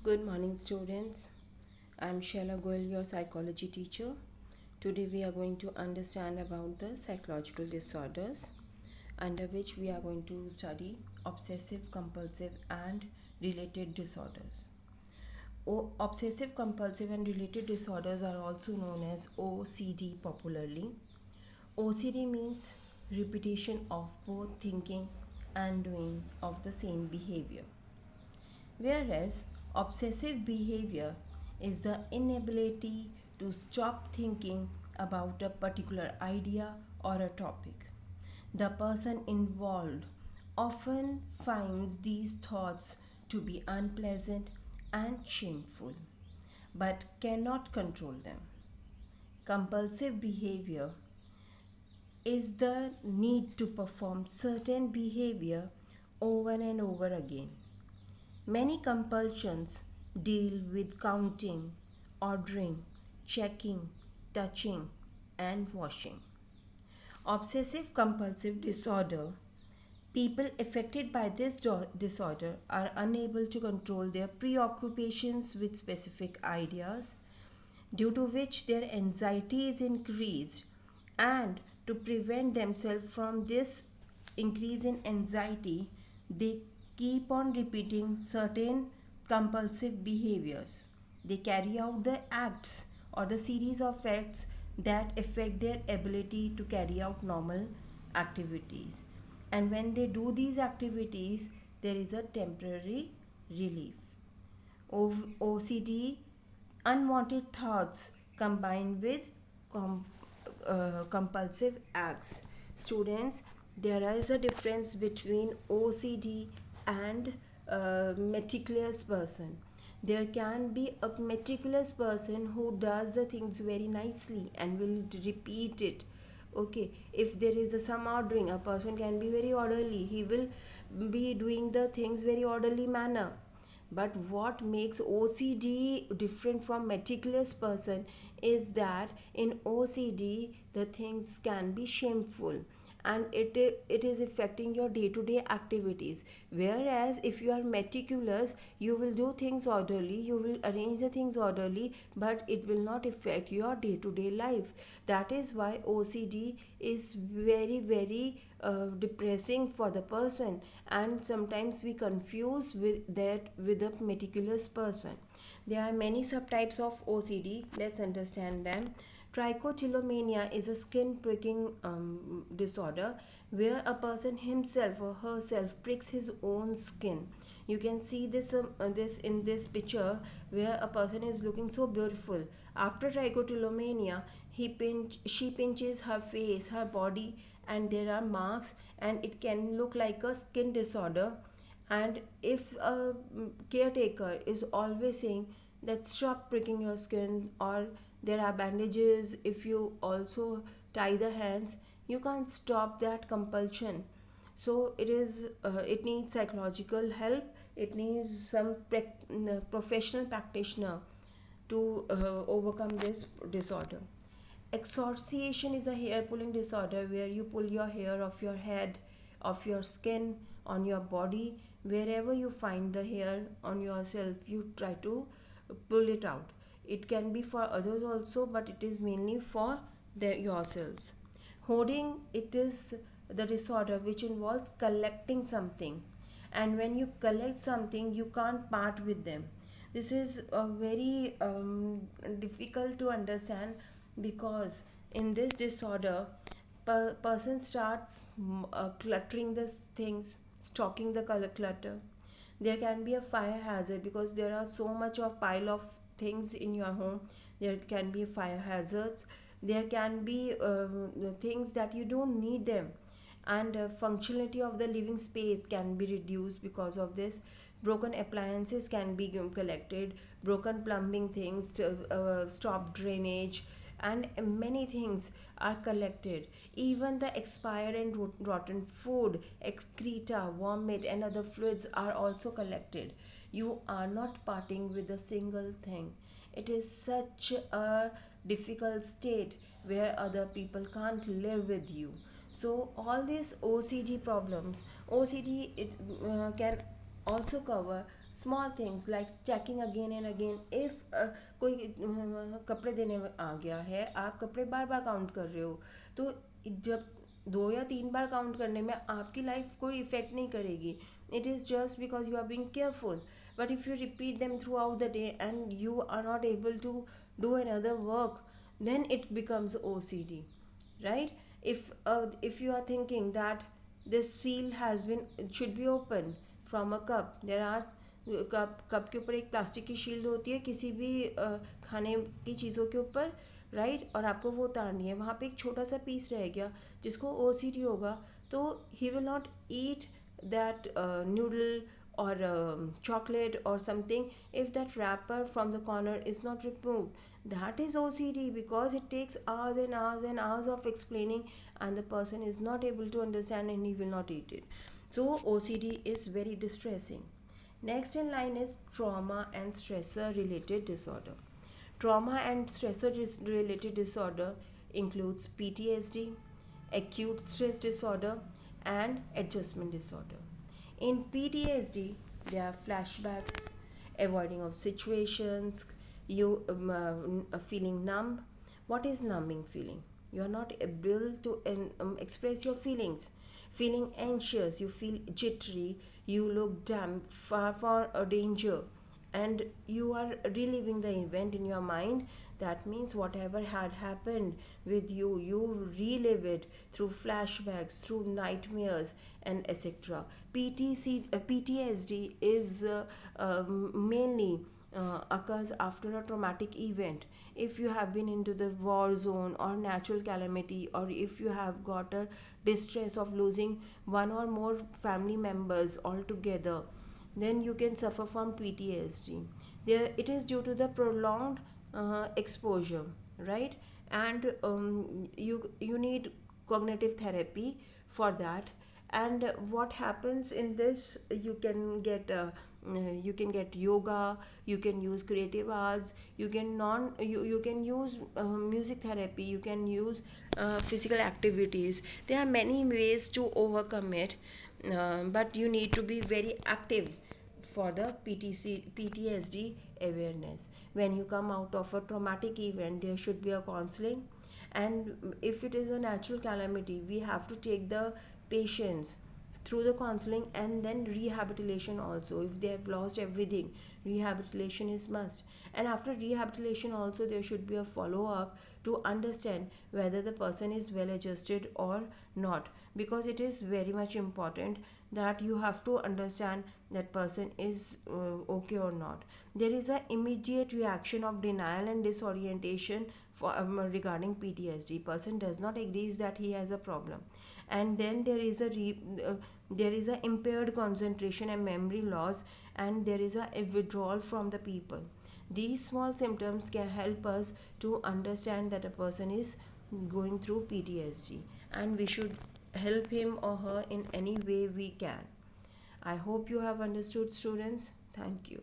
Good morning, students. I'm Shaila, your psychology teacher. Today we are going to understand about the psychological disorders, under which we are going to study obsessive, compulsive, and related disorders. Obsessive compulsive and related disorders are also known as OCD popularly. OCD means repetition of both thinking and doing of the same behavior. Whereas obsessive behavior is the inability to stop thinking about a particular idea or a topic. The person involved often finds these thoughts to be unpleasant and shameful, but cannot control them. Compulsive behavior is the need to perform certain behavior over and over again. Many compulsions deal with counting, ordering, checking, touching, and washing. Obsessive compulsive disorder. People affected by this disorder are unable to control their preoccupations with specific ideas, due to which their anxiety is increased, and to prevent themselves from this increase in anxiety, they keep on repeating certain compulsive behaviors. They carry out the acts or the series of acts that affect their ability to carry out normal activities. And when they do these activities, there is a temporary relief. OCD, unwanted thoughts combined with com- compulsive acts. Students, there is a difference between OCD and meticulous person. There can be a meticulous person who does the things very nicely and will repeat it. Okay, if there is some ordering, a person can be very orderly. He will be doing the things very orderly manner. But what makes OCD different from meticulous person is that in OCD the things can be shameful, and it is affecting your day to day activities. Whereas if you are meticulous, you will do things orderly, you will arrange the things orderly, but it will not affect your day to day life. That is why OCD is very depressing for the person, and sometimes we confuse with that with a meticulous person. There are many subtypes of OCD. Let's understand them. Trichotillomania is a skin pricking disorder where a person himself or herself pricks his own skin. You can see this in this picture where a person is looking so beautiful. After trichotillomania, she pinches her face, her body, and there are marks, and it can look like a skin disorder. And if a caretaker is always saying that stop pricking your skin, or there are bandages, if you also tie the hands, you can't stop that compulsion. So it needs psychological help, it needs some professional practitioner to overcome this disorder. Exorciation is a hair pulling disorder where you pull your hair off your head, off your skin, on your body. Wherever you find the hair on yourself, you try to pull it out. It can be for others also, but it is mainly for yourselves. Hoarding, it is the disorder which involves collecting something, and when you collect something, you can't part with them. This is very difficult to understand, because in this disorder, person starts cluttering the things, stocking the color clutter. There can be a fire hazard because there are so much of pile of things in your home. There can be fire hazards. There can be things that you don't need them, and functionality of the living space can be reduced because of this. Broken appliances can be collected, broken plumbing things to stop drainage, and many things are collected. Even the expired and rotten food, excreta, vomit, and other fluids are also collected. You are not parting with a single thing. It is such a difficult state where other people can't live with you. So all these OCD problems, OCD, it can also cover small things like checking again and again. If कोई कपड़े देने आ गया है, आप कपड़े बार बार count कर रहे हो, तो जब 2 या 3 बार काउंट करने में आपकी लाइफ कोई इफेक्ट नहीं करेगी. It is just because you are being careful. But if you repeat them throughout the day and you are not able to do another work, then it becomes OCD, right? If you are thinking that this seal has been, it should be open from a cup. There are cup के ऊपर एक plastic की shield होती है किसी भी खाने की चीज़ों के ऊपर, राइट? और आपको वो उतारनी है, वहाँ पे एक छोटा सा पीस रह गया जिसको OCD होगा, तो he will not eat that noodle or chocolate or something if that wrapper from the corner is not removed. That is OCD, because it takes hours and hours and hours of explaining, and the person is not able to understand and he will not eat it. So OCD is very distressing. Next in line is trauma and stressor related disorder. Trauma and stressor related disorder includes PTSD, acute stress disorder, and adjustment disorder. In PTSD, there are flashbacks, avoiding of situations, you feeling numb. What is numbing feeling? You are not able to express your feelings. Feeling anxious, you feel jittery, you look damn far for a danger, and you are reliving the event in your mind. That means whatever had happened with you, you relive it through flashbacks, through nightmares, and etc. PTSD is mainly occurs after a traumatic event. If you have been into the war zone or natural calamity, or if you have got a distress of losing one or more family members altogether, then you can suffer from PTSD. There, it is due to the prolonged exposure, right? And you need cognitive therapy for that. And what happens in this, you can get yoga, you can use creative arts, you can use music therapy, you can use physical activities. There are many ways to overcome it, but you need to be very active for the PTSD awareness. When you come out of a traumatic event, there should be a counseling, and if it is a natural calamity, we have to take the patients through the counseling and then rehabilitation also. If they have lost everything, rehabilitation is must. And after rehabilitation also, there should be a follow up to understand whether the person is well adjusted or not, because it is very much important that you have to understand that person is okay or not. There is a immediate reaction of denial and disorientation for regarding PTSD. Person does not agree that he has a problem, and then there is a impaired concentration and memory loss, and there is a withdrawal from the people. These small symptoms can help us to understand that a person is going through PTSD, and we should help him or her in any way we can. I hope you have understood, students. Thank you.